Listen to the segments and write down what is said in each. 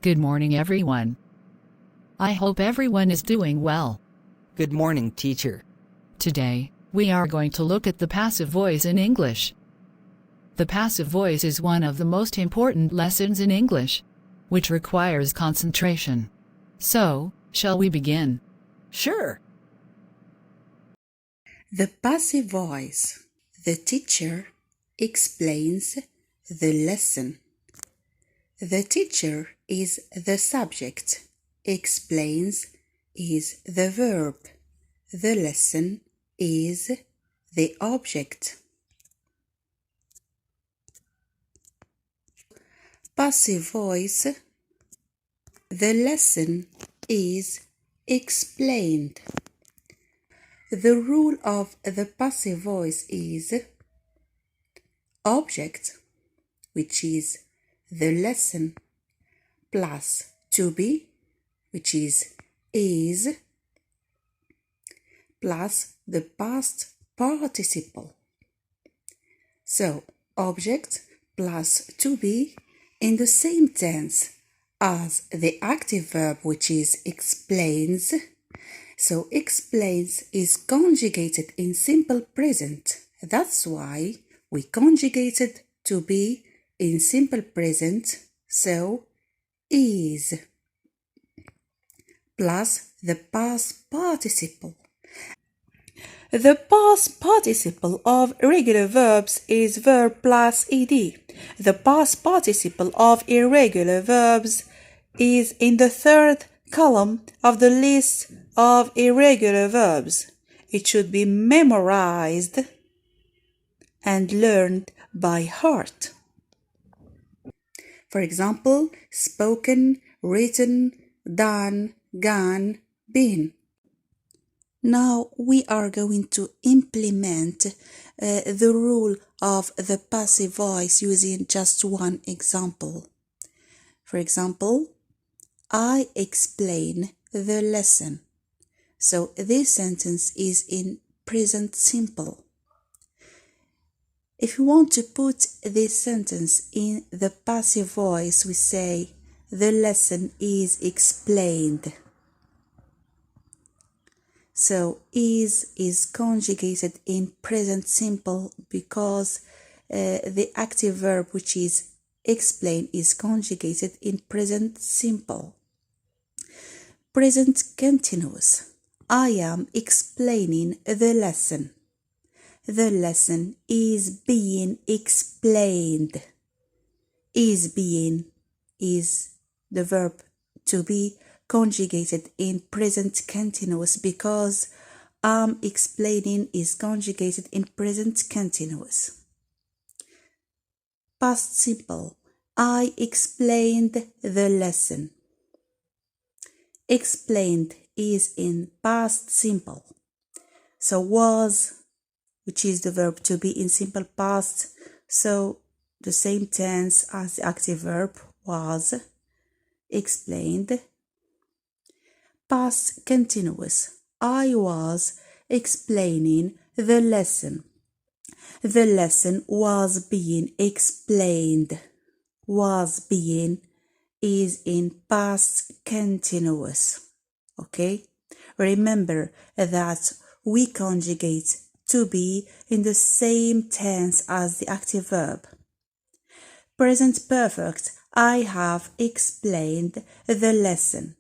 Good morning, everyone. I hope everyone is doing well. Good morning, teacher. Today, we are going to look at the passive voice in English. The passive voice is one of the most important lessons in English, which requires concentration. So, shall we begin? Sure. The passive voice. The teacher explains the lesson. The teacher is the subject. Explains is the verb. The lesson is the object. Passive voice. The lesson is explained. The rule of the passive voice is object, which is the lesson, plus to be, which is, plus the past participle. So, object plus to be in the same tense as the active verb, which is explains. So, explains is conjugated in simple present. That's why we conjugated to be in simple present. So, is plus the past participle. The past participle of regular verbs is verb plus ed. The past participle of irregular verbs is in the third column of the list of irregular verbs. It should be memorized and learned by heart. For example, spoken, written, done, gone, been. Now we are going to implement the rule of the passive voice using just one example. For example, I explain the lesson. So this sentence is in present simple. If you want to put this sentence in the passive voice, we say the lesson is explained. So is conjugated in present simple because the active verb, which is explain, is conjugated in present simple. Present continuous. I am explaining the lesson. The lesson is being explained. Is being is the verb to be conjugated in present continuous because explaining is conjugated in present continuous. Past simple. I explained the lesson. Explained is in past simple. So was, which is the verb to be in simple past, so the same tense as the active verb, was, explained. Past continuous. I was explaining the lesson. The lesson was being explained. Was being is in past continuous. Okay? Remember that we conjugate to be in the same tense as the active verb. Present perfect. I have explained the lesson.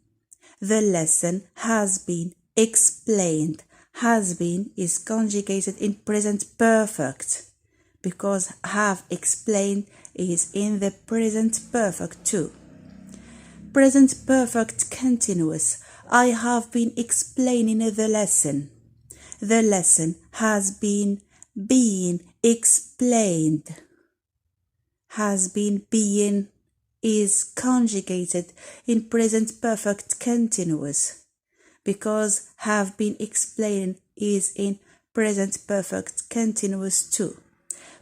The lesson has been explained. Has been is conjugated in present perfect because have explained is in the present perfect too. Present perfect continuous. I have been explaining the lesson. The lesson has been being explained. Has been being is conjugated in present perfect continuous because have been explained is in present perfect continuous too.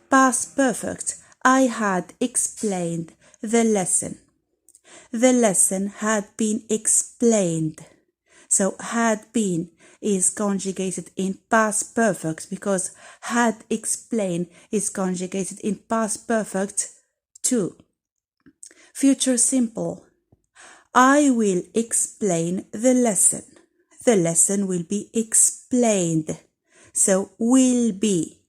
Past perfect. I had explained the lesson. The lesson had been explained. So had been is conjugated in past perfect because had explained is conjugated in past perfect too. Future simple. I will explain the lesson. The lesson will be explained. So will be.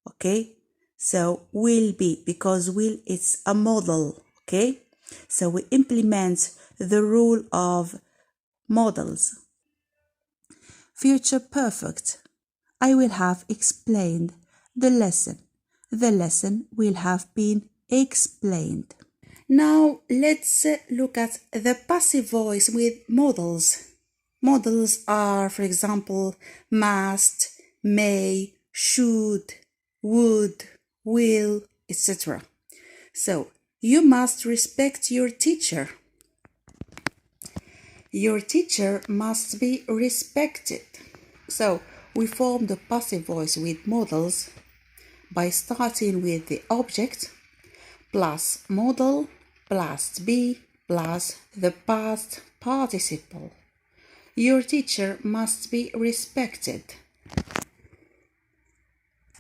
Okay? So will be, because will is a model. Okay? So we implement the rule of models. Future perfect. I will have explained the lesson. The lesson will have been explained. Now let's look at the passive voice with modals. Modals are, for example, must, may, should, would, will, etc. So, you must respect your teacher. Your teacher must be respected. So, we form the passive voice with modals by starting with the object plus modal plus be plus the past participle. Your teacher must be respected.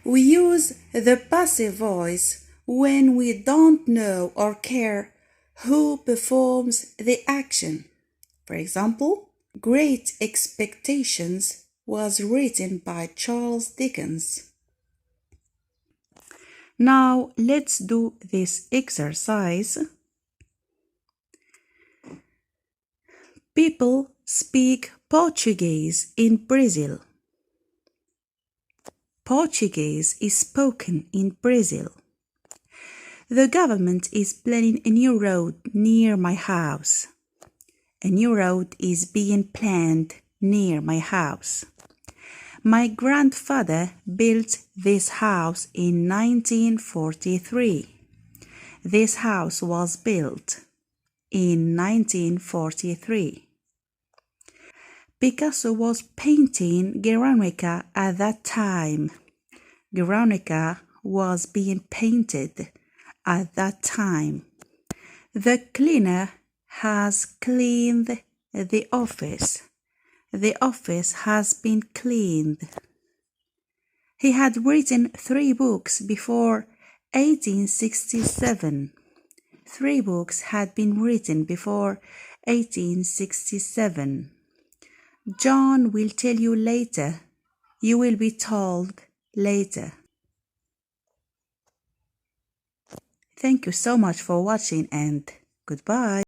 We use the passive voice when we don't know or care who performs the action. For example, Great Expectations was written by Charles Dickens. Now let's do this exercise. People speak Portuguese in Brazil. Portuguese is spoken in Brazil. The government is planning a new road near my house. A new road is being planned near my house. My grandfather built this house in 1943. This house was built in 1943. Picasso was painting Guernica at that time. Guernica was being painted at that time. The cleaner has cleaned the office. The office has been cleaned. He had written 3 books before 1867. 3 books had been written before 1867. John will tell you later. You will be told later. Thank you so much for watching and goodbye.